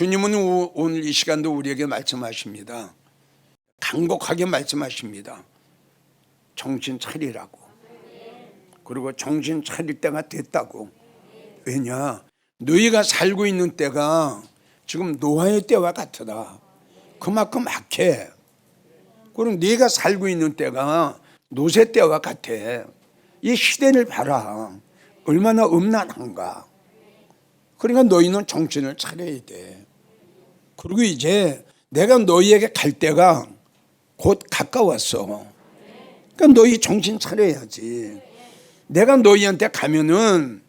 주님은 오늘 이 시간도 우리에게 말씀하십니다. 간곡하게 말씀하십니다. 정신 차리라고. 그리고 정신 차릴 때가 됐다고. 왜냐? 너희가 살고 있는 때가 지금 노아의 때와 같으다. 그만큼 악해. 그럼 네가 살고 있는 때가 노새 때와 같아. 이 시대를 봐라. 얼마나 음란한가. 그러니까 너희는 정신을 차려야 돼. 그리고 이제 내가 너희에게 갈 때가 곧 가까웠어. 그러니까 너희 정신 차려야지. 내가 너희한테 가면은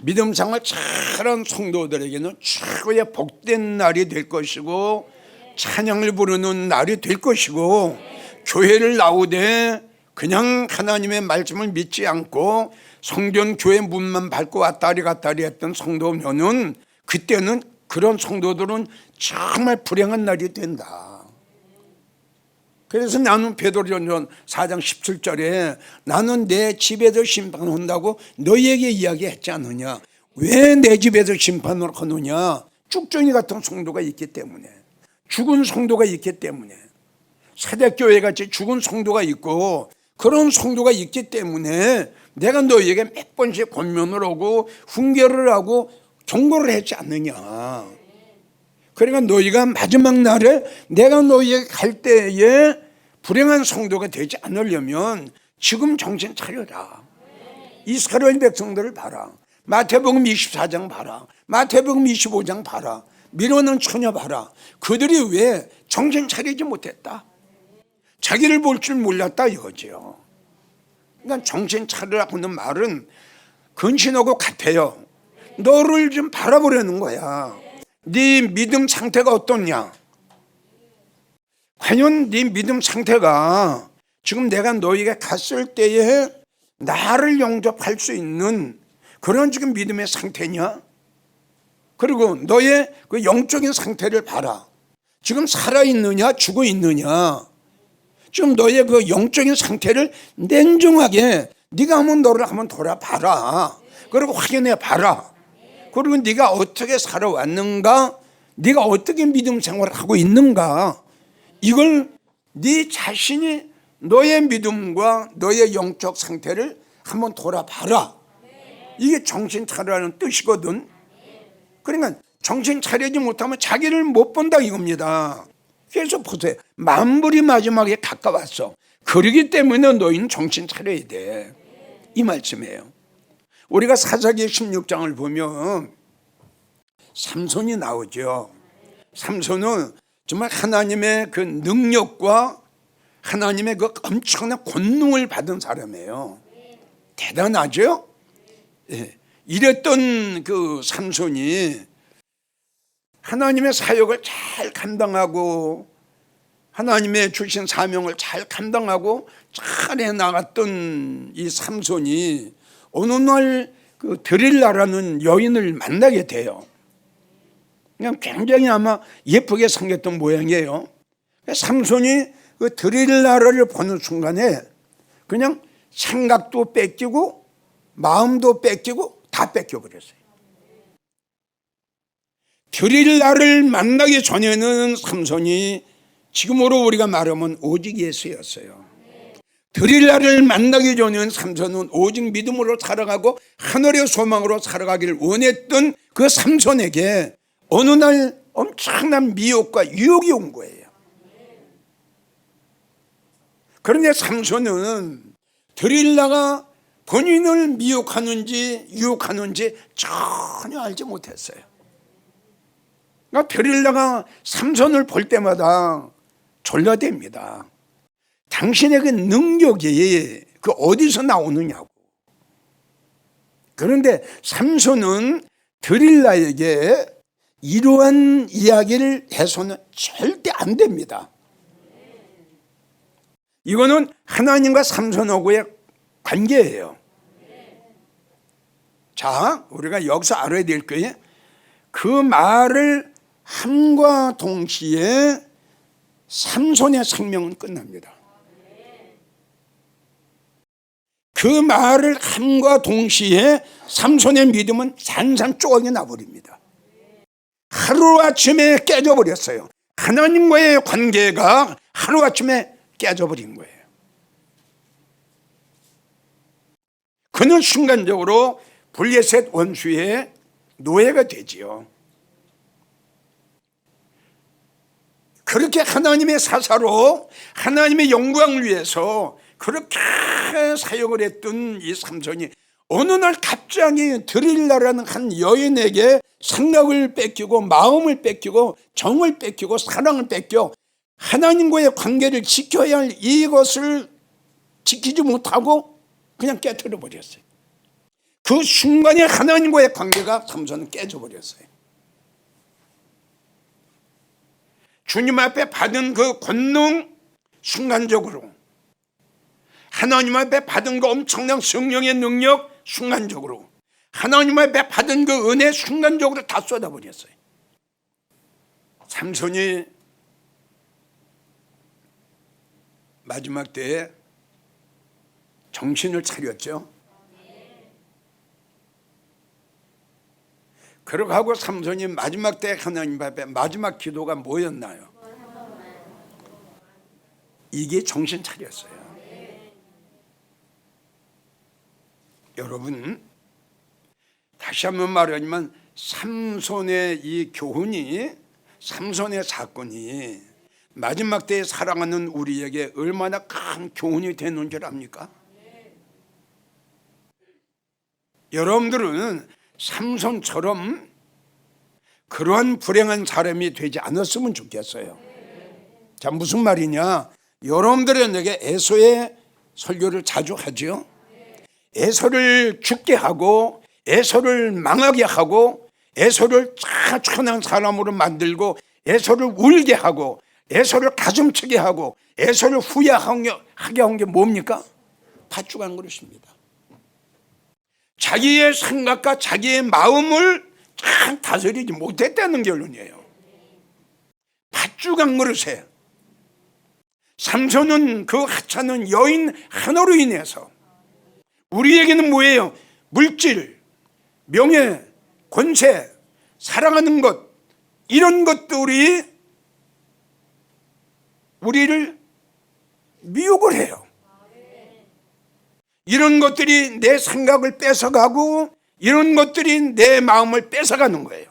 믿음 생활 잘한 성도들에게는 최고의 복된 날이 될 것이고 찬양을 부르는 날이 될 것이고 교회를 나오되 그냥 하나님의 말씀을 믿지 않고 성전 교회 문만 밟고 왔다리 갔다리 했던 성도면은 그때는 그런 성도들은 정말 불행한 날이 된다. 그래서 나는 베드로전서 4장 17절에 나는 내 집에서 심판한다고 너희에게 이야기했지 않느냐. 왜 내 집에서 심판을 하느냐. 쭉정이 같은 성도가 있기 때문에, 죽은 성도가 있기 때문에, 세대교회같이 죽은 성도가 있고 그런 성도가 있기 때문에 내가 너희에게 몇 번씩 권면을 하고 훈계를 하고 경고를 했지 않느냐. 그러니까 너희가 마지막 날에 내가 너희에게 갈 때에 불행한 성도가 되지 않으려면 지금 정신 차려라. 이스라엘 백성들을 봐라. 마태복음 24장 봐라. 마태복음 25장 봐라. 미련한 처녀 봐라. 그들이 왜 정신 차리지 못했다? 자기를 볼 줄 몰랐다 이거지요. 그러니까 정신 차리라고 하는 말은 근신하고 같아요. 너를 좀 바라보려는 거야. 네 믿음 상태가 어떻냐? 과연 네 믿음 상태가 지금 내가 너희가 갔을 때에 나를 영접할 수 있는 그런 지금 믿음의 상태냐? 그리고 너의 그 영적인 상태를 봐라. 지금 살아있느냐 죽어 있느냐? 지금 너의 그 영적인 상태를 냉정하게 네가 한번 너를 한번 돌아봐라. 그리고 확인해 봐라. 그리고 네가 어떻게 살아왔는가? 네가 어떻게 믿음 생활을 하고 있는가? 이걸 네 자신이 너의 믿음과 너의 영적 상태를 한번 돌아봐라. 이게 정신 차리라는 뜻이거든. 그러니까 정신 차리지 못하면 자기를 못 본다 이겁니다. 그래서 보세요. 만물이 마지막에 가까웠어. 그러기 때문에 너희는 정신 차려야 돼. 이 말씀이에요. 우리가 사사기 16장을 보면 삼손이 나오죠. 삼손은 정말 하나님의 그 능력과 하나님의 그 엄청난 권능을 받은 사람이에요. 대단하죠? 예. 이랬던 그 삼손이 하나님의 사역을 잘 감당하고 하나님의 주신 사명을 잘 감당하고 잘 해나갔던 이 삼손이 어느 날 그 드릴라라는 여인을 만나게 돼요. 그냥 굉장히 아마 예쁘게 생겼던 모양이에요. 삼손이 그 드릴라를 보는 순간에 그냥 생각도 뺏기고 마음도 뺏기고 다 뺏겨버렸어요. 드릴라를 만나기 전에는 삼손이 지금으로 우리가 말하면 오직 예수였어요. 드릴라를 만나기 전에는 삼손은 오직 믿음으로 살아가고 하늘의 소망으로 살아가기를 원했던 그 삼손에게 어느 날 엄청난 미혹과 유혹이 온 거예요. 그런데 삼손은 드릴라가 본인을 미혹하는지 유혹하는지 전혀 알지 못했어요. 그러니까 드릴라가 삼손을 볼 때마다 졸라댑니다. 당신의 그 능력이 그 어디서 나오느냐고. 그런데 삼손은 드릴라에게 이러한 이야기를 해서는 절대 안 됩니다. 이거는 하나님과 삼손하고의 관계예요. 자, 우리가 여기서 알아야 될 거예요. 그 말을 함과 동시에 삼손의 생명은 끝납니다. 그 말을 함과 동시에 삼손의 믿음은 산산 쪼각이 나버립니다. 하루아침에 깨져버렸어요. 하나님과의 관계가 하루아침에 깨져버린 거예요. 그는 순간적으로 블레셋 원수의 노예가 되지요. 그렇게 하나님의 사사로 하나님의 영광을 위해서 그렇게 사역을 했던 이 삼손이 어느 날 갑자기 드릴라라는 한 여인에게 생각을 뺏기고 마음을 뺏기고 정을 뺏기고 사랑을 뺏겨 하나님과의 관계를 지켜야 할 이것을 지키지 못하고 그냥 깨트려 버렸어요. 그 순간에 하나님과의 관계가 삼손은 깨져버렸어요. 주님 앞에 받은 그 권능 순간적으로, 하나님 앞에 받은 그 엄청난 성령의 능력 순간적으로, 하나님 앞에 받은 그 은혜 순간적으로 다 쏟아버렸어요. 삼손이 마지막 때에 정신을 차렸죠. 그러고 하고 삼손이 마지막 때 하나님 앞에 마지막 기도가 뭐였나요? 이게 정신 차렸어요. 여러분, 다시 한번 말하지만 삼손의 이 교훈이, 삼손의 사건이 마지막 때에 살아가는 우리에게 얼마나 큰 교훈이 되는 줄 압니까? 여러분들은 삼손처럼 그러한 불행한 사람이 되지 않았으면 좋겠어요. 자, 무슨 말이냐? 여러분들은 내게 에서의 설교를 자주 하죠. 에서를 죽게 하고 에서를 망하게 하고 에서를 천한 사람으로 만들고 에서를 울게 하고 에서를 가슴치게 하고 에서를 후회하게 한 게 뭡니까? 팥죽한 그릇입니다. 자기의 생각과 자기의 마음을 잘 다스리지 못했다는 결론이에요. 팥죽한 그릇에 삼손은 그 하찮은 여인 하나로 인해서 우리에게는 뭐예요? 물질, 명예, 권세, 사랑하는 것, 이런 것들이 우리를 미혹을 해요. 이런 것들이 내 생각을 뺏어가고 이런 것들이 내 마음을 뺏어가는 거예요.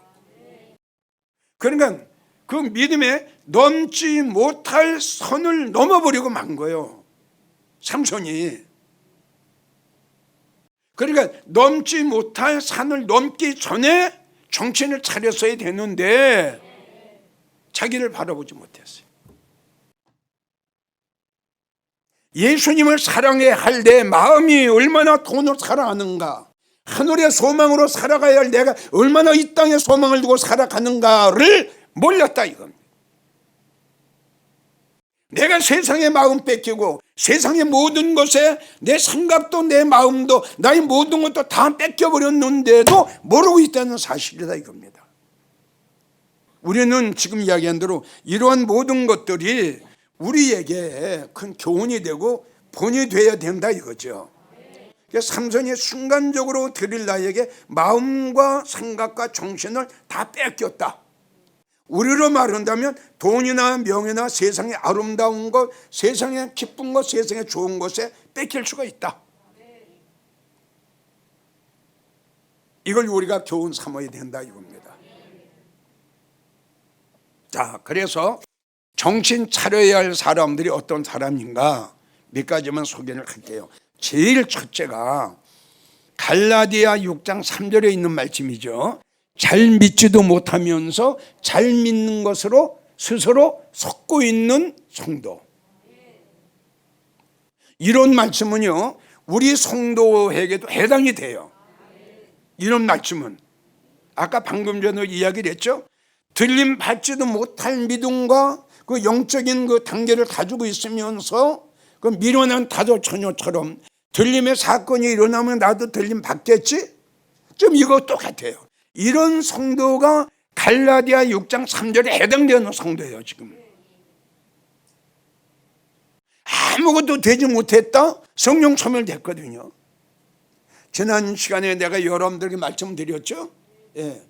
그러니까 그 믿음에 넘지 못할 선을 넘어버리고 만 거예요, 삼손이. 그러니까 넘지 못할 산을 넘기 전에 정신을 차렸어야 되는데 자기를 바라보지 못했어요. 예수님을 사랑해야 할 내 마음이 얼마나 돈을 사랑하는가, 하늘의 소망으로 살아가야 할 내가 얼마나 이 땅에 소망을 두고 살아가는가를 몰랐다 이겁니다. 내가 세상의 마음 뺏기고 세상의 모든 것에 내 생각도 내 마음도 나의 모든 것도 다 뺏겨버렸는데도 모르고 있다는 사실이다 이겁니다. 우리는 지금 이야기한 대로 이러한 모든 것들이 우리에게 큰 교훈이 되고 본이 되어야 된다 이거죠. 삼손이 순간적으로 드릴라에게 마음과 생각과 정신을 다 뺏겼다. 우리로 말한다면 돈이나 명예나 세상의 아름다운 것, 세상의 기쁜 것, 세상의 좋은 것에 뺏길 수가 있다. 이걸 우리가 교훈 삼아야 된다 이겁니다. 자, 그래서 정신 차려야 할 사람들이 어떤 사람인가 몇 가지만 소개를 할게요. 제일 첫째가 갈라디아 6장 3절에 있는 말씀이죠. 잘 믿지도 못하면서 잘 믿는 것으로 스스로 속고 있는 성도. 이런 말씀은요, 우리 성도에게도 해당이 돼요. 이런 말씀은 아까 방금 전에 이야기를 했죠. 들림 받지도 못할 믿음과 그 영적인 그 단계를 가지고 있으면서 그 미련한 다도 처녀처럼 들림의 사건이 일어나면 나도 들림 받겠지? 좀 이거 똑같아요. 이런 성도가 갈라디아 6장 3절에 해당되는 성도예요. 지금 아무것도 되지 못했다? 성령 소멸됐거든요. 지난 시간에 내가 여러분들에게 말씀드렸죠. 예.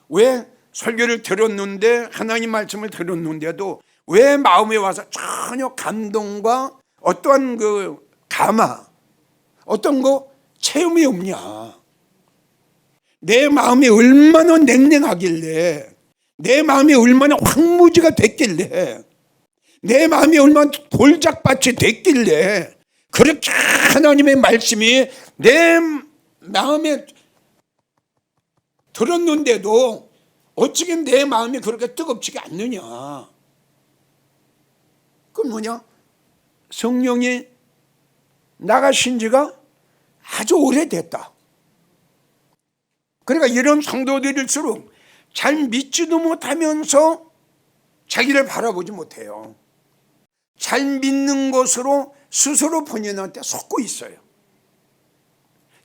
왜 설교를 들었는데, 하나님 말씀을 들었는데도 왜 마음에 와서 전혀 감동과 어떠한 그 감화, 어떤 거 체험이 없냐? 내 마음이 얼마나 냉랭하길래, 내 마음이 얼마나 황무지가 됐길래, 내 마음이 얼마나 돌짝밭이 됐길래 그렇게 하나님의 말씀이 내 마음에 들었는데도 어찌게 내 마음이 그렇게 뜨겁지가 않느냐? 그건 뭐냐? 성령이 나가신 지가 아주 오래됐다. 그러니까 이런 성도들일수록 잘 믿지도 못하면서 자기를 바라보지 못해요. 잘 믿는 것으로 스스로 본인한테 속고 있어요.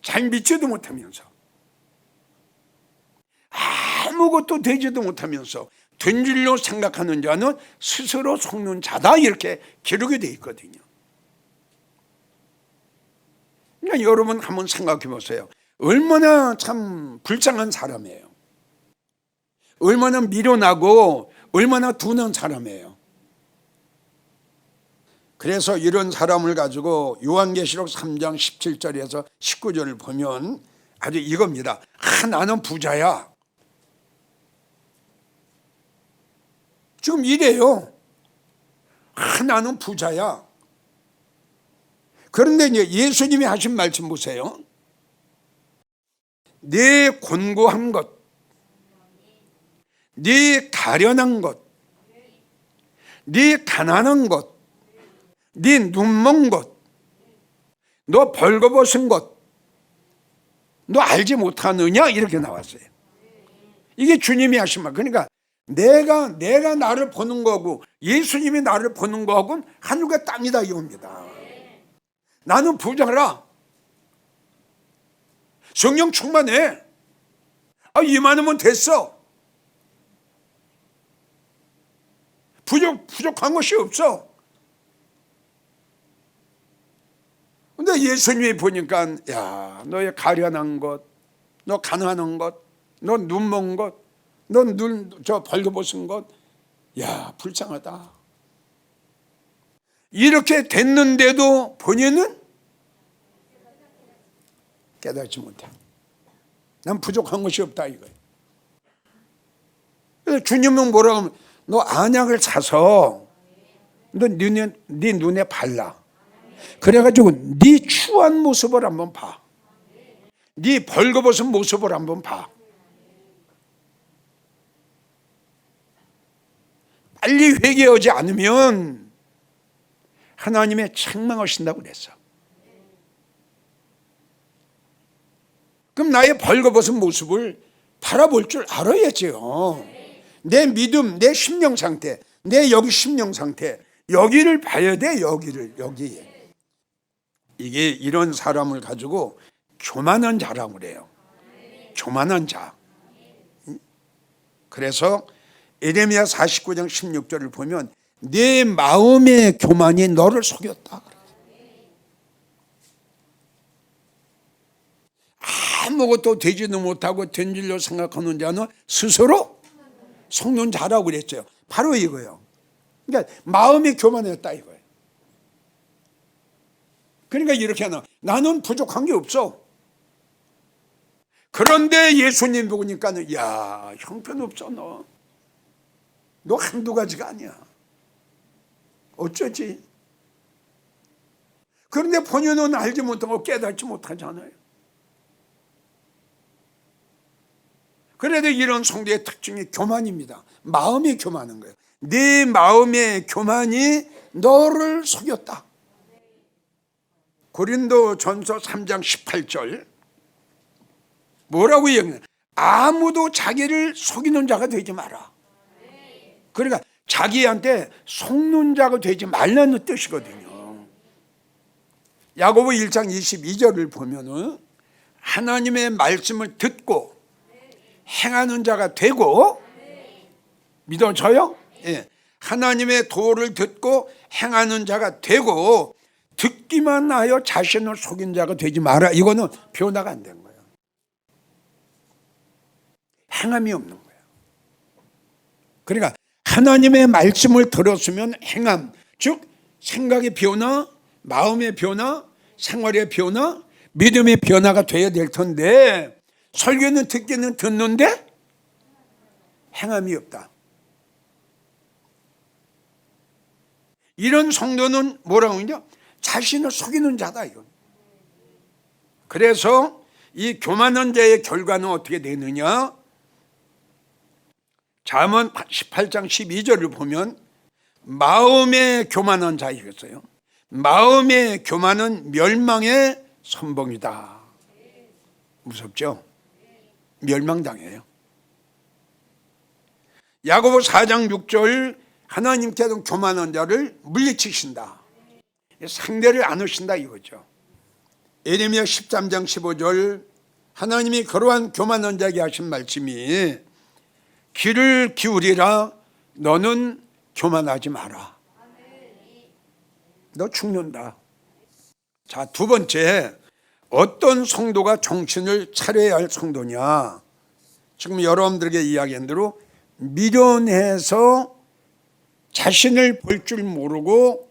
잘 믿지도 못하면서, 아무것도 되지도 못하면서 된 줄로 생각하는 자는 스스로 속는 자다, 이렇게 기록이 되어 있거든요. 그러니까 여러분 한번 생각해 보세요. 얼마나 참 불쌍한 사람이에요. 얼마나 미련하고 얼마나 둔한 사람이에요. 그래서 이런 사람을 가지고 요한계시록 3장 17절에서 19절을 보면 아주 이겁니다. 나는 부자야. 지금 이래요. 나는 부자야. 그런데 이제 예수님이 하신 말씀 보세요. 네 곤고한 것, 네 가련한 것, 네 가난한 것, 네 눈먼 것, 너 벌거벗은 것, 너 알지 못하느냐? 이렇게 나왔어요. 이게 주님이 하신 말. 그러니까 내가 나를 보는 거고 예수님이 나를 보는 거하고는 하늘과 땅이다 이겁니다. 나는 부자라. 성령 충만해. 이만하면 됐어. 부족한 것이 없어. 근데 예수님이 보니까, 야, 너의 가련한 것, 너 가난한 것, 너 눈먼 것, 너 벌거벗은 것, 야, 불쌍하다. 이렇게 됐는데도 본인은 깨닫지 못해. 난 부족한 것이 없다 이거예요. 그래서 주님은 뭐라고 하면, 너 안약을 사서 너 네 눈에 발라. 그래가지고 네 추한 모습을 한번 봐. 네 벌거벗은 모습을 한번 봐. 빨리 회개하지 않으면 하나님의 책망하신다고 그랬어. 그럼 나의 벌거벗은 모습을 바라볼 줄 알아야죠. 내 믿음, 내 심령 상태, 내 여기 심령 상태, 여기를 봐야 돼. 여기. 이게 이런 사람을 가지고 교만한 자라고 그래요. 교만한 자. 그래서 에레미야 49장 16절을 보면 내 마음의 교만이 너를 속였다. 아무것도 되지도 못하고 된 줄로 생각하는 자는 스스로 속는 자라고 그랬죠. 바로 이거예요. 그러니까 마음이 교만했다 이거예요. 그러니까 이렇게 하나, 나는 부족한 게 없어. 그런데 예수님 보니까, 야, 형편없어 너. 너 한두 가지가 아니야. 어쩌지? 그런데 본인은 알지 못하고 깨닫지 못하잖아요. 그래도 이런 성도의 특징이 교만입니다. 마음이 교만한 거예요. 네 마음의 교만이 너를 속였다. 고린도전서 3장 18절 뭐라고 얘기해요? 아무도 자기를 속이는 자가 되지 마라. 그러니까 자기한테 속는 자가 되지 말라는 뜻이거든요. 야고보 1장 22절을 보면은 하나님의 말씀을 듣고 행하는 자가 되고, 믿어져요? 예. 하나님의 도를 듣고 행하는 자가 되고, 듣기만 하여 자신을 속인 자가 되지 마라. 이거는 변화가 안 된 거예요. 행함이 없는 거예요. 그러니까 하나님의 말씀을 들었으면 행함, 즉 생각의 변화, 마음의 변화, 생활의 변화, 믿음의 변화가 돼야 될 텐데 설교는 듣기는 듣는데 행함이 없다. 이런 성도는 뭐라고 하냐? 자신을 속이는 자다 이거. 그래서 이 교만한 자의 결과는 어떻게 되느냐? 잠언 18장 12절을 보면 마음의 교만한 자이겠어요. 마음의 교만은 멸망의 선봉이다. 무섭죠? 멸망당해요. 야고보 4장 6절 하나님께서 교만한 자를 물리치신다. 상대를 안 하신다 이거죠. 예레미야 13장 15절 하나님이 그러한 교만한 자에게 하신 말씀이 귀를 기울이라 너는 교만하지 마라. 너 죽는다. 자, 두 번째, 어떤 성도가 정신을 차려야 할 성도냐? 지금 여러분들에게 이야기한 대로 미련해서 자신을 볼 줄 모르고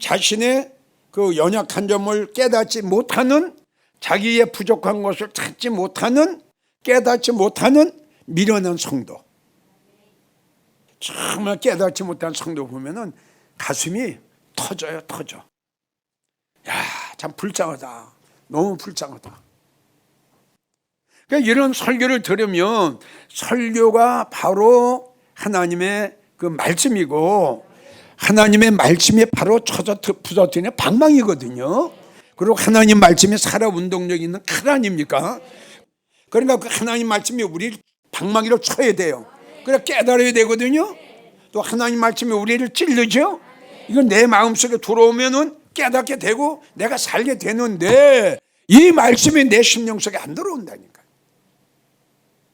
자신의 그 연약한 점을 깨닫지 못하는, 자기의 부족한 것을 찾지 못하는, 깨닫지 못하는 미련한 성도. 정말 깨닫지 못한 성도 보면은 가슴이 터져요, 터져. 야, 참 불쌍하다. 너무 불쌍하다. 그러니까 이런 설교를 들으면 설교가 바로 하나님의 그 말씀이고 하나님의 말씀이 바로 쳐서 부서뜨리는 방망이거든요. 그리고 하나님 말씀이 살아 운동력 있는 칼 아닙니까? 그러니까 그 하나님 말씀이 우리를 방망이로 쳐야 돼요. 그래 깨달아야 되거든요. 또 하나님 말씀이 우리를 찔르죠. 이건 내 마음속에 들어오면은 깨닫게 되고 내가 살게 되는데 이 말씀이 내 심령 속에 안 들어온다니까.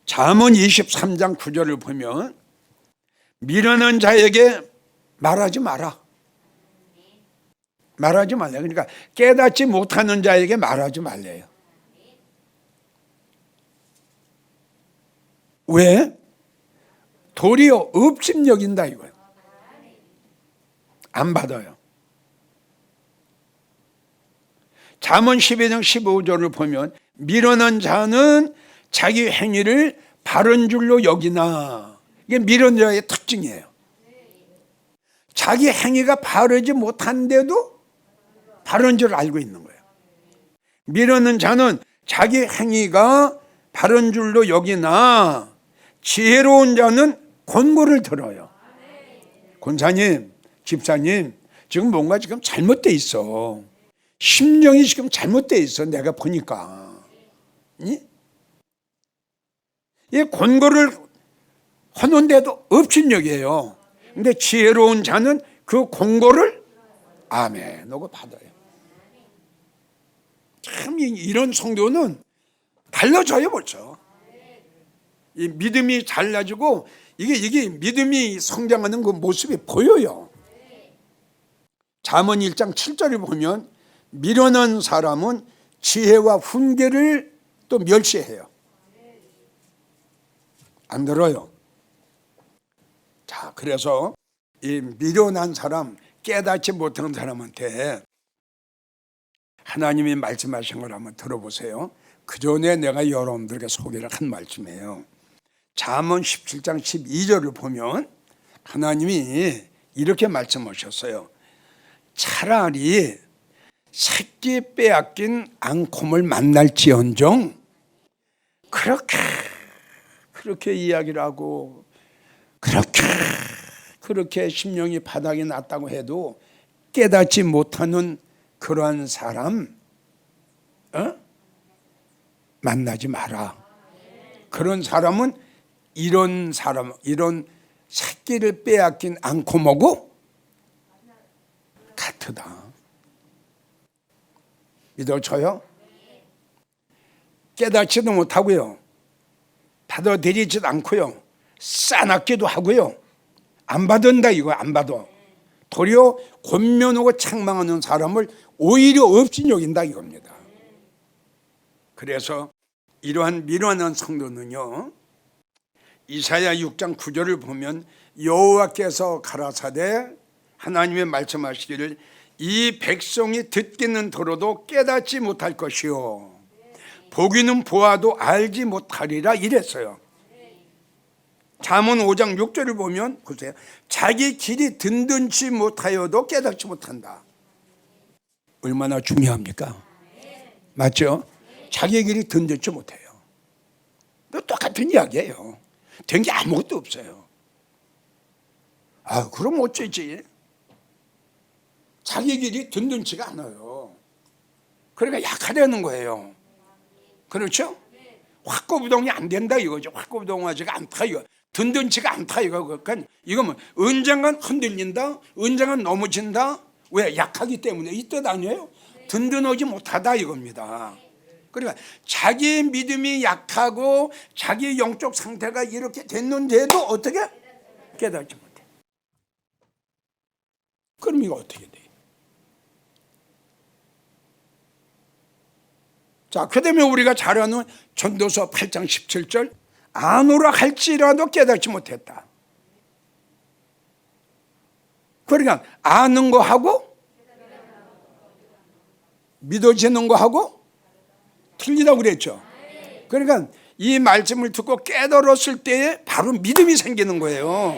잠언 23장 9절을 보면 미련한 자에게 말하지 마라. 말하지 말래요. 그러니까 깨닫지 못하는 자에게 말하지 말래요. 왜? 도리어 업심여긴다 이거예요. 안 받아요. 잠언 12장 15절을 보면 미련한 자는 자기 행위를 바른 줄로 여기나. 이게 미련한 자의 특징이에요. 자기 행위가 바르지 못한데도 바른 줄 알고 있는 거예요. 미련한 자는 자기 행위가 바른 줄로 여기나 지혜로운 자는 권고를 들어요. 권사님, 집사님, 지금 뭔가 지금 잘못돼 있어. 심정이 지금 잘못돼 있어. 내가 보니까. 이 권고를 하는데도 업신여겨요. 근데 지혜로운 자는 그 권고를 아멘 하고 받아요. 참 이런 성도는 달라져요 벌써. 이 믿음이 달라지고 이게 믿음이 성장하는 그 모습이 보여요. 잠언 1장 7절을 보면 미련한 사람은 지혜와 훈계를 또 멸시해요. 안 들어요. 자, 그래서 이 미련한 사람, 깨닫지 못한 사람한테 하나님이 말씀하신 걸 한번 들어보세요. 그 전에 내가 여러분들에게 소개를 한 말씀이에요. 잠언 17장 12절을 보면 하나님이 이렇게 말씀하셨어요. 차라리 새끼 빼앗긴 앙콤을 만날지언정 그렇게 이야기를 하고 그렇게 심령이 바닥에 났다고 해도 깨닫지 못하는 그러한 사람 만나지 마라. 그런 사람은 이런 새끼를 빼앗긴 앙콤하고 같으다. 믿어져요? 깨닫지도 못하고요. 받아들이지도 않고요. 싸납기도 하고요. 안 받은다 이거 안 받아. 도리어 권면하고 책망하는 사람을 오히려 없이 여긴다 이겁니다. 그래서 이러한 미련한 성도는요, 이사야 6장 9절을 보면 여호와께서 가라사대 하나님의 말씀하시기를 이 백성이 듣기는 들어도 깨닫지 못할 것이요 보기는 보아도 알지 못하리라 이랬어요. 잠언 5장 6절을 보면 보세요. 자기 길이 든든치 못하여도 깨닫지 못한다. 얼마나 중요합니까? 맞죠? 자기 길이 든든치 못해요. 똑같은 이야기예요. 된 게 아무것도 없어요. 아, 그럼 어쩌지? 자기 길이 든든치가 않아요. 그러니까 약하다는 거예요. 그렇죠? 확고부동이 안 된다 이거죠. 확고부동하지가 않다 이거. 든든치가 않다 이거. 그러니까 이거는 언젠간 흔들린다, 언젠간 넘어진다. 왜? 약하기 때문에. 이 뜻 아니에요? 든든하지 못하다 이겁니다. 그러니까 자기 믿음이 약하고 자기 영적 상태가 이렇게 됐는데도 어떻게? 깨닫지 못해. 그럼 이거 어떻게 돼? 자, 그 다음에 우리가 잘 아는 전도서 8장 17절 아노라 할지라도 깨닫지 못했다. 그러니까 아는 거 하고 믿어지는 거 하고 틀리다고 그랬죠. 그러니까 이 말씀을 듣고 깨달았을 때에 바로 믿음이 생기는 거예요.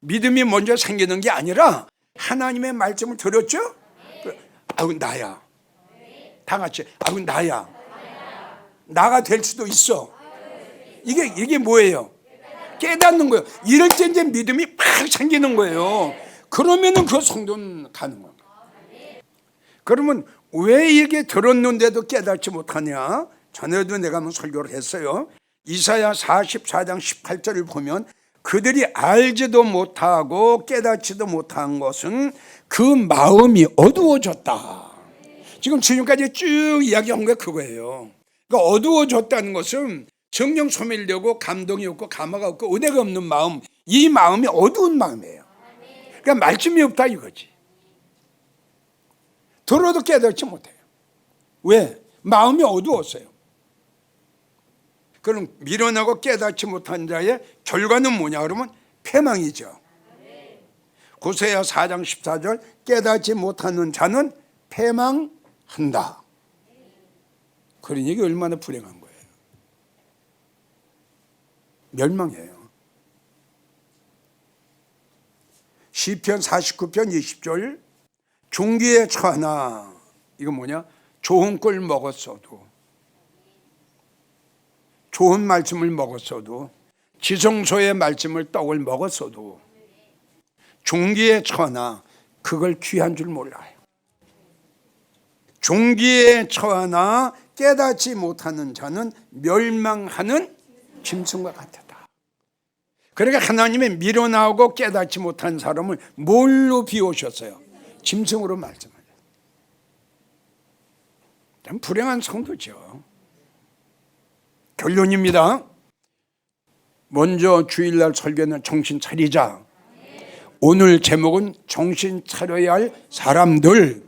믿음이 먼저 생기는 게 아니라 하나님의 말씀을 들었죠? 아우 나야. 다 같이 아우 나야. 나가 될 수도 있어. 이게 뭐예요? 깨닫는 거예요. 이럴 때 이제 믿음이 팍 생기는 거예요. 그러면은 그 성도는 가는 거예요. 그러면 왜 이게 들었는데도 깨닫지 못하냐? 전에도 내가 한번 설교를 했어요. 이사야 44장 18절을 보면 그들이 알지도 못하고 깨닫지도 못한 것은 그 마음이 어두워졌다. 지금까지 쭉 이야기한 게 그거예요. 그러니까 어두워졌다는 것은 정령 소멸되고 감동이 없고 감화가 없고 은혜가 없는 마음, 이 마음이 어두운 마음이에요. 그러니까 말씀이 없다 이거지. 들어도 깨닫지 못해요. 왜? 마음이 어두웠어요. 그럼 미련하고 깨닫지 못한 자의 결과는 뭐냐 그러면 패망이죠. 고세야 4장 14절 깨닫지 못하는 자는 패망한다. 그러니 이게 얼마나 불행한 거예요. 멸망해요. 시편 49편 20절 종기에 처하나 이거 뭐냐? 좋은 꿀 먹었어도 좋은 말씀을 먹었어도 지성소의 말씀을 떡을 먹었어도 종기에 처하나 그걸 귀한 줄 몰라요. 종기에 처하나 깨닫지 못하는 자는 멸망하는 짐승과 같았다. 그러니까 하나님의 미련하고 깨닫지 못한 사람을 뭘로 비우셨어요? 짐승으로 말씀하셨어요. 참 불행한 성도죠. 결론입니다. 먼저 주일날 설교는 정신 차리자. 오늘 제목은 정신 차려야 할 사람들.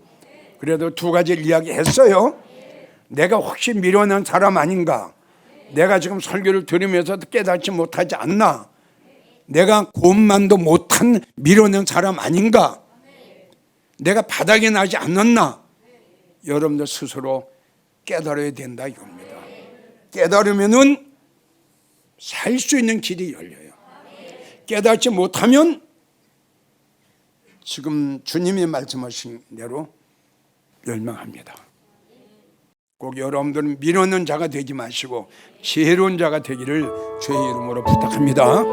그래도 두 가지를 이야기했어요. 내가 혹시 미련한 사람 아닌가? 내가 지금 설교를 들으면서도 깨닫지 못하지 않나? 내가 고만도 못한 미련한 사람 아닌가? 내가 바닥에 나지 않았나? 여러분들 스스로 깨달아야 된다 이겁니다. 깨달으면은 살 수 있는 길이 열려요. 깨닫지 못하면 지금 주님이 말씀하신 대로 멸망합니다. 꼭 여러분들은 미루는 자가 되지 마시고 지혜로운 자가 되기를 주의 이름으로 부탁합니다.